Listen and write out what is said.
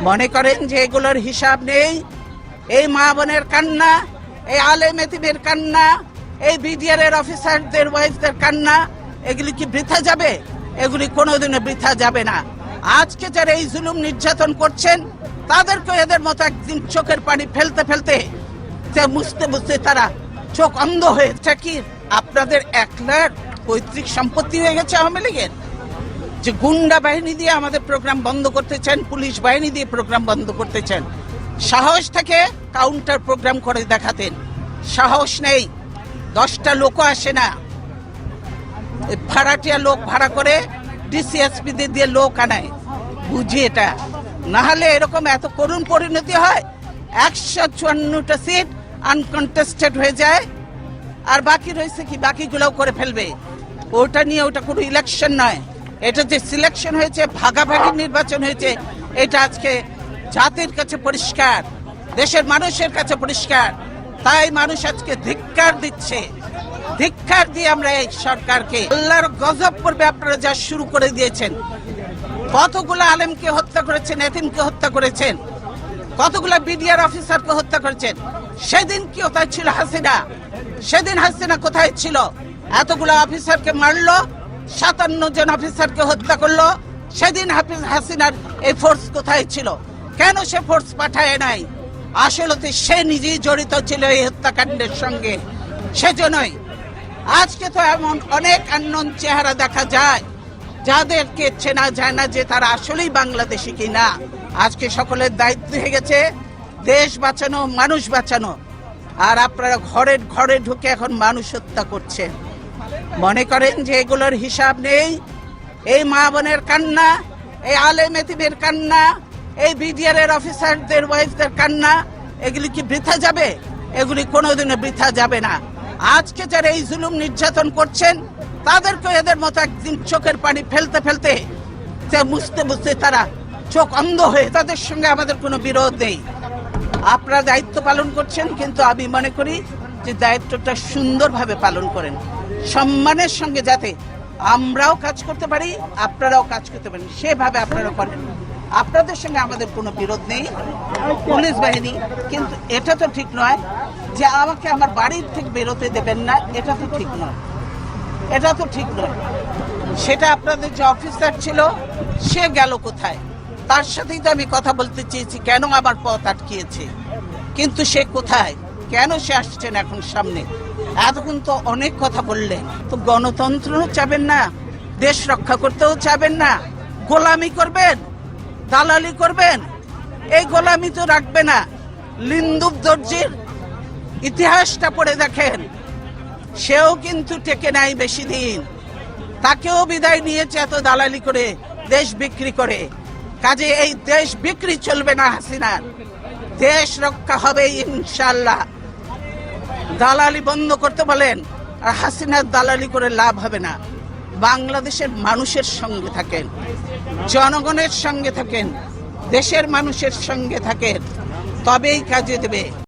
মনে করেন যে এগুলোর হিসাব নেই। এই মা বোনের কান্না, এই আলেম এতিমের কান্না, এই বিডিআর এর অফিসারদের ওয়াইফদের কান্না, এগুলি কি বৃথা যাবে? এগুলি কোনোদিনও বৃথা যাবে না। আজকে যারা এই জুলুম নির্যাতন করছেন তাদেরকে এদের মতো একদিন চোখের পানি ফেলতে ফেলতে বুঝতে বুঝতে তারা চোখ অন্ধ হয়েছে। কি আপনাদের 1,00,000 পৈতৃক সম্পত্তি হয়ে গেছে আওয়ামী লীগের? যে গুন্ডা বাহিনী দিয়ে আমাদের প্রোগ্রাম বন্ধ করতে চান, পুলিশ বাহিনী দিয়ে প্রোগ্রাম বন্ধ করতে চান। সাহস থেকে কাউন্টার প্রোগ্রাম করে দেখাতেন, সাহস নেই। 10টা লোকও আসে না, ভাড়াটিয়া লোক ভাড়া করে ডিসিএসপি দিয়ে লোক আনায়। বুঝি এটা, না হলে এরকম এত করুণ পরিণতি হয়। 154টা সিট আনকন্টেস্টেড হয়ে যায়, আর বাকি রয়েছে কি? বাকিগুলোও করে ফেলবে। ওটা নিয়ে ওটা কোনো ইলেকশন নয়, এটা যে সিলেকশন হয়েছে, ভাগাভাগি নির্বাচন হয়েছে, এটা আজকে জাতির কাছে পরিষ্কার, দেশের মানুষের কাছে পরিষ্কার। তাই মানুষ আজকে ধিক্কার দিচ্ছে। ধিক্কার দিয়ে আমরা এই সরকারকে, আল্লাহর গজব করবে আপনারা যা শুরু করে দিয়েছেন। কতগুলো আলেমকে হত্যা করেছেন, এতিমকে হত্যা করেছেন, কতগুলো বিডিআর অফিসারকে হত্যা করেছেন। সেদিন কি কোথায় ছিল হাসিনা? সেদিন হাসিনা কোথায় ছিল? এতগুলো অফিসারকে মারলো, 57 জন অফিসারকে হত্যা করলো। সেদিন হাসিনার এই ফোর্স কোথায় ছিল? কেন সে ফোর্স পাঠায় নাই? আসলে সে নিজেই জড়িত ছিল এই হত্যাকাণ্ডের সঙ্গে। সেজন্যই আজকে তো এমন অনেক আননোন চেহারা দেখা যায় যাদেরকে চেনা যায় না যে তারা আসলেই বাংলাদেশি কিনা। আজকে সকলের দায়িত্ব হয়ে গেছে দেশ বাঁচানো, মানুষ বাঁচানো। আর আপনারা ঘরে ঘরে ঢুকে এখন মানুষ হত্যা করছেন। মনে করেন যে এগুলোর হিসাব নেই। এই মা বোনের কান্না, এই আলেম এতিমের কান্না, এই বিডিআর এর অফিসারদের ওয়াইফদের কান্না, এগুলি কি বৃথা যাবে? এগুলি কোনোদিনও বৃথা যাবে না। আজকে যারা এই জুলুম নির্যাতন করছেন তাদেরকে এদের মতো একদিন চোখের পানি ফেলতে ফেলতে বুঝতে বুঝতে তারা চোখ অন্ধ হয়ে, তাদের সঙ্গে আমাদের কোনো বিরোধ নেই। আপনারা দায়িত্ব পালন করছেন, কিন্তু আমি মনে করি যে দায়িত্বটা সুন্দরভাবে পালন করেন, সম্মানের সঙ্গে, যাতে আমরাও কাজ করতে পারি, আপনারাও কাজ করতে পারেন, সেভাবে আপনারা করেন। আপনাদের সঙ্গে আমাদের কোনো বিরোধ নেই, পুলিশ বাহিনী। কিন্তু এটা তো ঠিক নয় যে আমাকে আমার বাড়ির থেকে বেরোতে দেবেন না, এটা তো ঠিক নয়, এটা তো ঠিক নয়। সেটা আপনাদের যে অফিসার ছিল সে গেল কোথায়? তার সাথেই তো আমি কথা বলতে চেয়েছি, কেন আমার পথ আটকিয়েছে, কিন্তু সে কোথায়? কেন সে আসছেন এখন সামনে? এতক্ষণ তো অনেক কথা বললেন, তো গণতন্ত্রও চাবেন না, দেশ রক্ষা করতেও চাবেন না, গোলামি করবেন, দালালি করবেন। এই গোলামি তো রাখবে না। লিন্দুক দর্জির ইতিহাসটা পড়ে দেখেন, সেও কিন্তু টেকে নাই বেশি দিন, তাকেও বিদায় নিয়েছে এত দালালি করে, দেশ বিক্রি করে। কাজে এই দেশ বিক্রি চলবে না হাসিনার, দেশ রক্ষা হবে ইনশাআল্লাহ। দালালি বন্ধ করতে বলেন, আর হাসিনার দালালি করে লাভ হবে না। বাংলাদেশের মানুষের সঙ্গে থাকেন, জনগণের সঙ্গে থাকেন, দেশের মানুষের সঙ্গে থাকেন, তবেই কাজে দেবে।